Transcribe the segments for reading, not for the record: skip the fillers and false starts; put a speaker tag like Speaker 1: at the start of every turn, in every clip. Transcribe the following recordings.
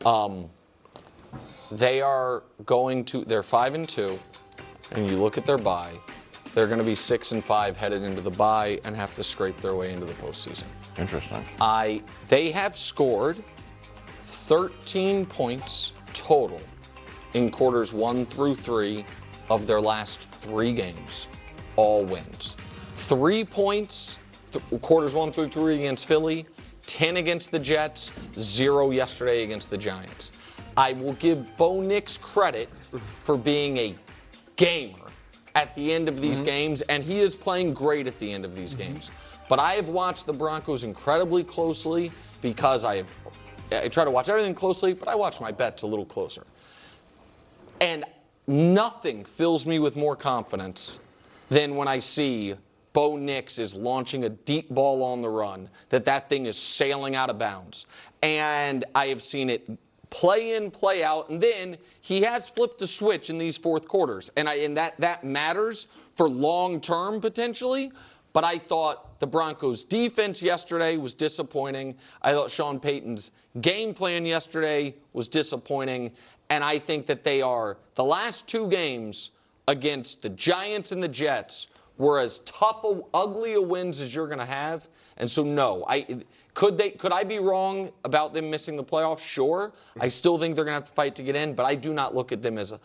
Speaker 1: They're 5-2, and you look at their bye, they're going to be 6-5 headed into the bye and have to scrape their way into the postseason.
Speaker 2: Interesting.
Speaker 1: They have scored 13 points total in quarters 1 through 3 of their last 3 games, all wins. 3 points, quarters 1 through 3 against Philly, 10 against the Jets, 0 yesterday against the Giants. I will give Bo Nix credit for being a gamer at the end of these games, and he is playing great at the end of these games. But I have watched the Broncos incredibly closely because I try to watch everything closely, but I watch my bets a little closer. And nothing fills me with more confidence than when I see Bo Nix is launching a deep ball on the run, that thing is sailing out of bounds. And I have seen it play in, play out, and then he has flipped the switch in these fourth quarters. And that matters for long term potentially. But I thought the Broncos defense yesterday was disappointing. I thought Sean Payton's game plan yesterday was disappointing. And I think that the last 2 games against the Giants and the Jets were as tough, ugly a wins as you're going to have. And so, no, could I be wrong about them missing the playoffs? Sure. I still think they're going to have to fight to get in, but I do not look at them as a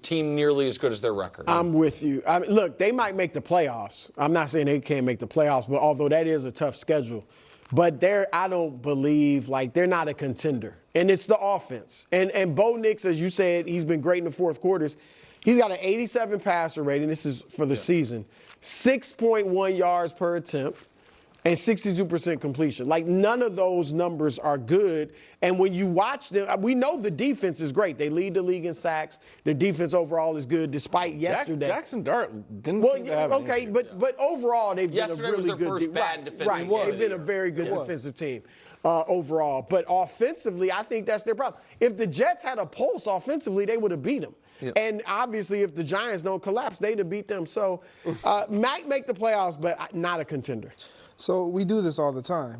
Speaker 1: team nearly as good as their record.
Speaker 3: I'm with you. Look, they might make the playoffs. I'm not saying they can't make the playoffs, but although that is a tough schedule. But I don't believe, they're not a contender. And it's the offense. And Bo Nix, as you said, he's been great in the fourth quarters. He's got an 87 passer rating. This is for the season. 6.1 yards per attempt and 62% completion. None of those numbers are good. And when you watch them, we know the defense is great. They lead the league in sacks. Their defense overall is good, despite yesterday.
Speaker 2: Jackson Dart didn't seem to have an issue.
Speaker 3: But overall, they've been a really good
Speaker 1: yesterday was their first bad defensive
Speaker 3: game. They've been a very good defensive team overall. But offensively, I think that's their problem. If the Jets had a pulse offensively, they would have beat them. Yep. And obviously, if the Giants don't collapse, they'd have beat them. So might make the playoffs, but not a contender.
Speaker 4: So we do this all the time.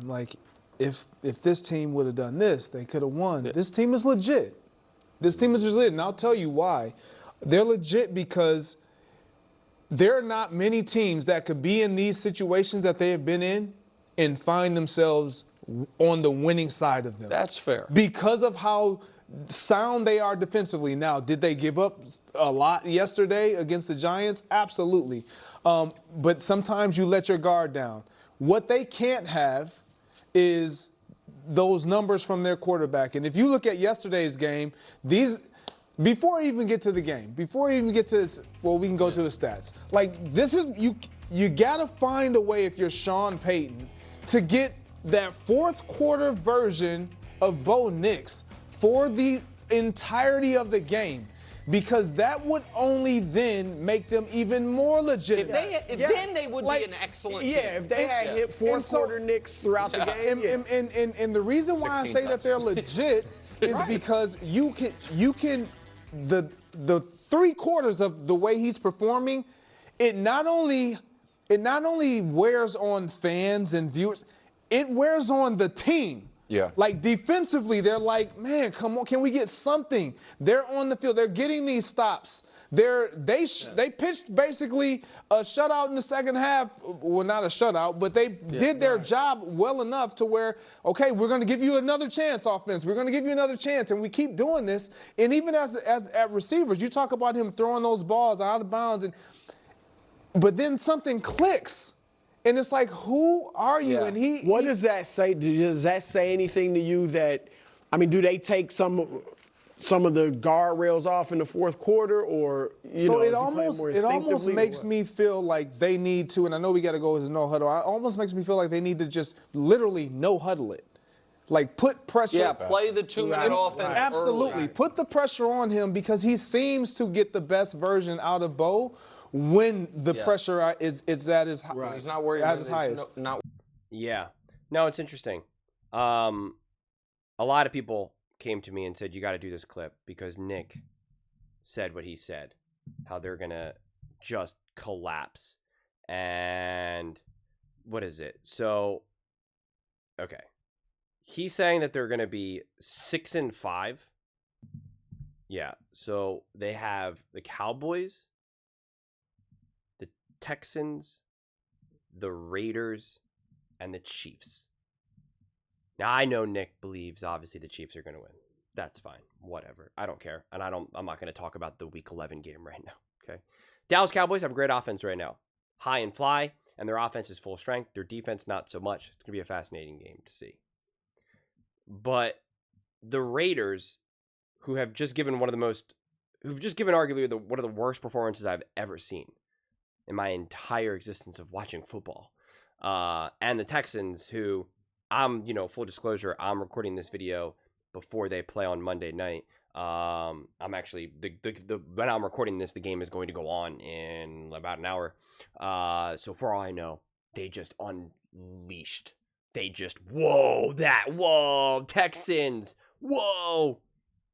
Speaker 4: If this team would have done this, they could have won. Yeah. This team is legit. This team is legit, and I'll tell you why. They're legit because there are not many teams that could be in these situations that they have been in and find themselves on the winning side of them.
Speaker 1: That's fair.
Speaker 4: Because of how sound they are defensively. Now, did they give up a lot yesterday against the Giants? Absolutely. But sometimes you let your guard down. What they can't have is those numbers from their quarterback. And if you look at yesterday's game, before we even get to the game, before we even get to this, well, we can go to the stats. You got to find a way, if you're Sean Payton, to get that fourth quarter version of Bo Nix for the entirety of the game, because that would only then make them even more legitimate.
Speaker 1: Then they would be an excellent team.
Speaker 3: Yeah, if they had hit fourth quarter Knicks throughout the game.
Speaker 4: And the reason why I say that they're legit is because you can the 3 quarters of the way he's performing, it not only wears on fans and viewers, it wears on the team.
Speaker 2: Yeah.
Speaker 4: Defensively, they're like, man, come on, can we get something? They're on the field. They're getting these stops. They pitched basically a shutout in the second half. Well, not a shutout, but they did their job well enough to where, okay, we're going to give you another chance, offense. We're going to give you another chance, and we keep doing this. And even as at receivers, you talk about him throwing those balls out of bounds, but then something clicks. And it's like, who are you?
Speaker 3: Yeah. And what does that say? Does that say anything to you that, do they take some of the guardrails off in the fourth quarter, or
Speaker 4: it almost makes me feel like they need to, and I know we got to go with no huddle. It almost makes me feel like they need to just literally no huddle it. Put pressure.
Speaker 1: Yeah, play the 2-minute offense.
Speaker 4: Absolutely.
Speaker 1: Early.
Speaker 4: Put the pressure on him, because he seems to get the best version out of Bo when the pressure is at his highest.
Speaker 1: He's not worried about his highest.
Speaker 5: Yeah. No, it's interesting. A lot of people came to me and said, you got to do this clip because Nick said what he said, how they're going to just collapse. And what is it? So, okay. He's saying that they're going to be 6-5. Yeah. So they have the Cowboys, the Texans, the Raiders, and the Chiefs. Now I know Nick believes obviously the Chiefs are going to win. That's fine. Whatever. I don't care. And I'm not going to talk about the week 11 game right now. Okay. Dallas Cowboys have great offense right now. High and fly, and their offense is full strength. Their defense, not so much. It's going to be a fascinating game to see. But the Raiders, who have just given arguably one of the worst performances I've ever seen in my entire existence of watching football, and the Texans, who full disclosure, I'm recording this video before they play on Monday night. I'm actually when I'm recording this, the game is going to go on in about an hour. So for all I know, they just unleashed. They just Texans, whoa!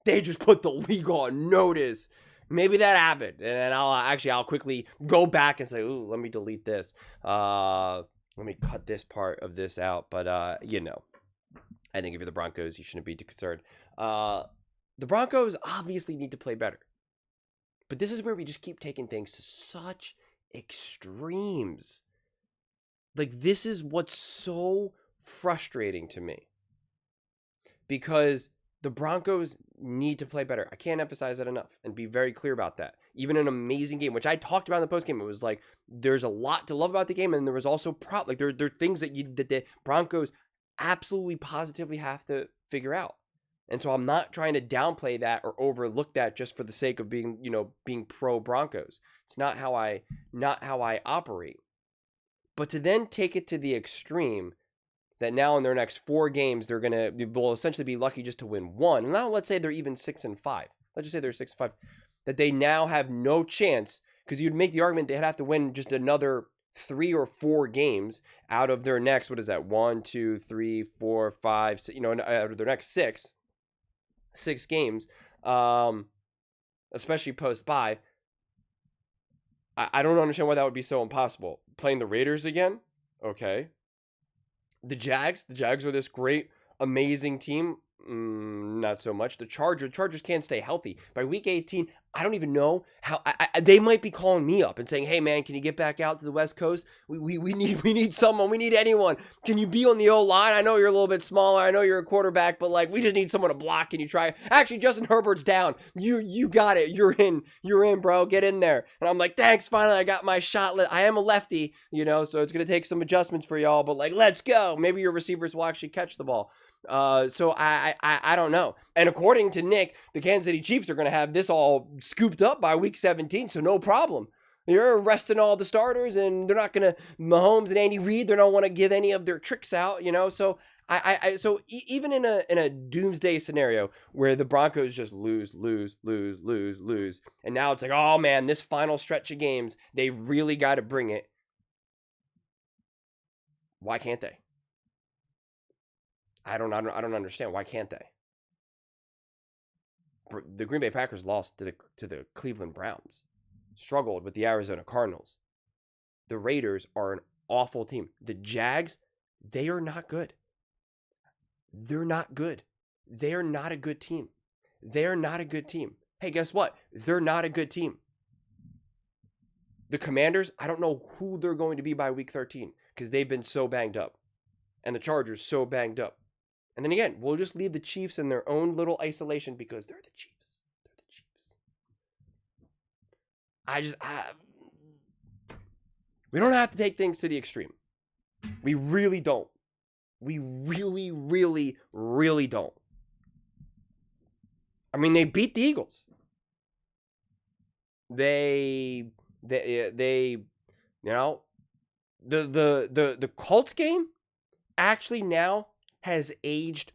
Speaker 5: They just put the league on notice. Maybe that happened, and I'll quickly go back and say, ooh, let me delete this. Let me cut this part of this out. But I think if you're the Broncos, you shouldn't be too concerned. The Broncos obviously need to play better. But this is where we just keep taking things to such extremes. Like, this is what's so frustrating to me. Because the Broncos need to play better. I can't emphasize that enough and be very clear about that. Even an amazing game, which I talked about in the postgame, it was like, there's a lot to love about the game, and there was also there are things that the Broncos absolutely positively have to figure out. And so I'm not trying to downplay that or overlook that just for the sake of being pro Broncos. It's not how I operate. But to then take it to the extreme that now in their next 4 games they'll essentially be lucky just to win 1. And now let's say they're even 6-5. Let's just say they're 6-5. That they now have no chance, because you'd make the argument they'd have to win just another 3 or 4 games out of their next, 1, 2, 3, 4, 5, out of their next 6 games, especially post-bye. I don't understand why that would be so impossible. Playing the Raiders again? Okay. The Jags are this great, amazing team. Not so much. The Chargers can't stay healthy. By week 18, I don't even know how. They might be calling me up and saying, "Hey man, can you get back out to the West Coast? We need someone. We need anyone. Can you be on the O line? I know you're a little bit smaller. I know you're a quarterback, but we just need someone to block. Can you try? Actually, Justin Herbert's down. You got it. You're in, bro. Get in there." And I'm like, "Thanks. Finally, I got my shot. I am a lefty, so it's gonna take some adjustments for y'all. But let's go. Maybe your receivers will actually catch the ball." So I don't know. And according to Nick, the Kansas City Chiefs are going to have this all scooped up by week 17, so no problem. You're resting all the starters, and they're not going to, Mahomes and Andy Reid, they don't want to give any of their tricks out, So even in a doomsday scenario where the Broncos just lose, and now it's like, oh man, this final stretch of games, they really got to bring it. Why can't they? I don't understand. Why can't they? The Green Bay Packers lost to the Cleveland Browns, struggled with the Arizona Cardinals. The Raiders are an awful team. The Jags, they are not good. They're not good. They are not a good team. They are not a good team. Hey, guess what? They're not a good team. The Commanders, I don't know who they're going to be by week 13 because they've been so banged up. And the Chargers so banged up. And then again, we'll just leave the Chiefs in their own little isolation because they're the Chiefs. They're the Chiefs. We don't have to take things to the extreme. We really don't. We really, really, really don't. I mean, they beat the Eagles. The Colts game actually now has aged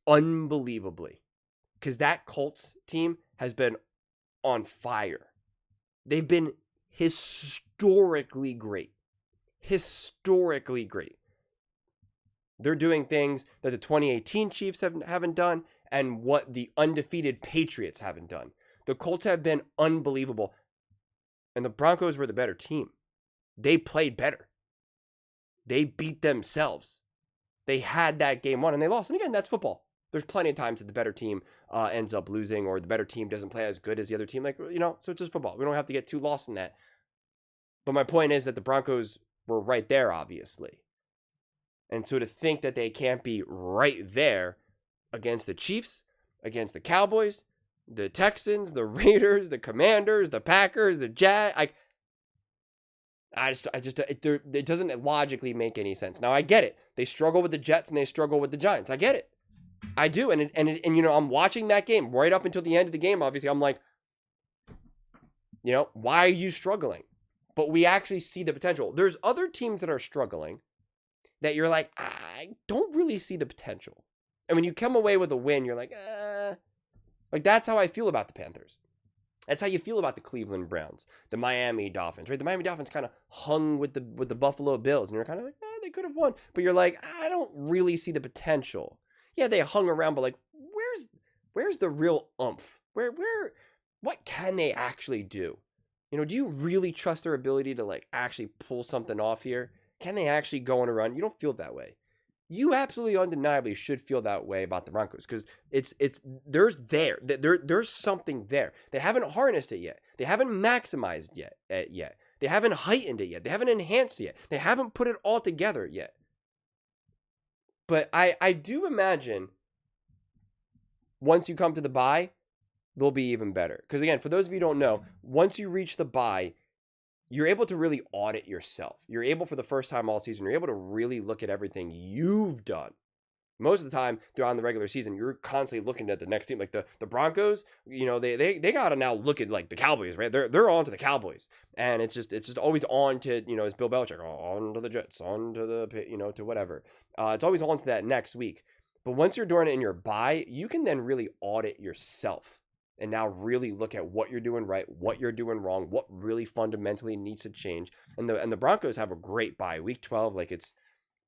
Speaker 5: unbelievably because that Colts team has been on fire. They've been historically great. Historically great. They're doing things that the 2018 Chiefs haven't done and what the undefeated Patriots haven't done. The Colts have been unbelievable. And the Broncos were the better team. They played better. They beat themselves. They had that game won and they lost. And again, that's football. There's plenty of times that the better team ends up losing, or the better team doesn't play as good as the other team. Like, you know, so it's just football. We don't have to get too lost in that. But my point is that the Broncos were right there, obviously. And so to think that they can't be right there against the Chiefs, against the Cowboys, the Texans, the Raiders, the Commanders, the Packers, the Jags, it doesn't logically make any sense. Now I get it. They struggle with the Jets and they struggle with the Giants. I get it. I do. And you know, I'm watching that game right up until the end of the game. Obviously, I'm like, you know, why are you struggling? But we actually see the potential. There's other teams that are struggling that you're like, I don't really see the potential. And when you come away with a win, you're like that's how I feel about the Panthers. That's how you feel about the Cleveland Browns, the Miami Dolphins, right? The Miami Dolphins kind of hung with the Buffalo Bills, and you're kind of like, they could have won. But you're like, I don't really see the potential. Yeah, they hung around, but like, where's the real oomph? What can they actually do? You know, do you really trust their ability to like actually pull something off here? Can they actually go on a run? You don't feel that way. You absolutely undeniably should feel that way about the Broncos, because there's something there. They haven't harnessed it yet. They haven't maximized yet. They haven't heightened it yet. They haven't enhanced it yet. They haven't put it all together yet. But I do imagine once you come to the bye, they'll be even better. Because again, for those of you who don't know, once you reach the bye, you're able to really audit yourself. You're able, for the first time all season, you're able to really look at everything you've done. Most of the time throughout the regular season, you're constantly looking at the next team. Like the Broncos, you know, they got to now look at like the Cowboys, right? They're on to the Cowboys. And it's just always on to, you know, it's Bill Belichick, on to the Jets, on to the, you know, to whatever. It's always on to that next week. But once you're doing it in your bye, you can then really audit yourself. And now really look at what you're doing right, what you're doing wrong, what really fundamentally needs to change. And the Broncos have a great bye. Week 12, like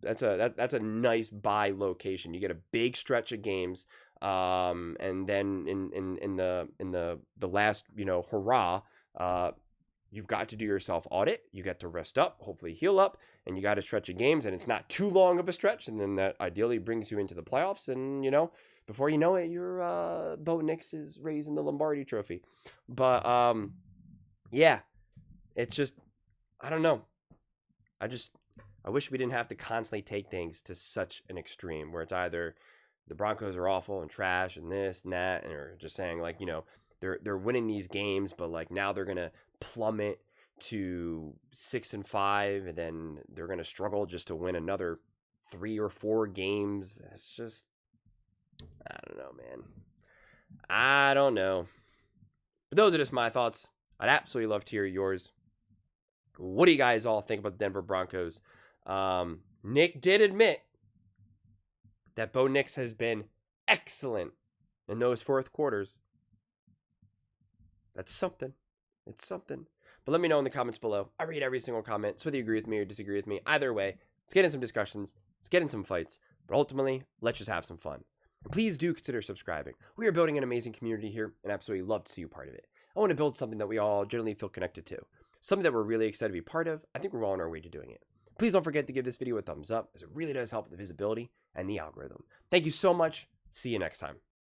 Speaker 5: that's a nice bye location. You get a big stretch of games, and then in the last, you know, hurrah, you've got to do your self audit. You get to rest up, hopefully heal up, and you got a stretch of games, and it's not too long of a stretch, and then that ideally brings you into the playoffs, and you know. Before you know it, your Bo Nix is raising the Lombardi trophy. But, yeah, it's just, I don't know. I wish we didn't have to constantly take things to such an extreme where it's either the Broncos are awful and trash and this and that, and or just saying like, you know, they're winning these games, but like now they're going to plummet to 6-5, and then they're going to struggle just to win another 3 or 4 games. It's just, I don't know, man. I don't know. But those are just my thoughts. I'd absolutely love to hear yours. What do you guys all think about the Denver Broncos? Nick did admit that Bo Nix has been excellent in those fourth quarters. That's something. It's something. But let me know in the comments below. I read every single comment. So whether you agree with me or disagree with me, either way, let's get in some discussions. Let's get in some fights. But ultimately, let's just have some fun. And please do consider subscribing. We are building an amazing community here, and absolutely love to see you part of it. I want to build something that we all generally feel connected to. Something that we're really excited to be part of. I think we're well on our way to doing it. Please don't forget to give this video a thumbs up, as it really does help with the visibility and the algorithm. Thank you so much. See you next time.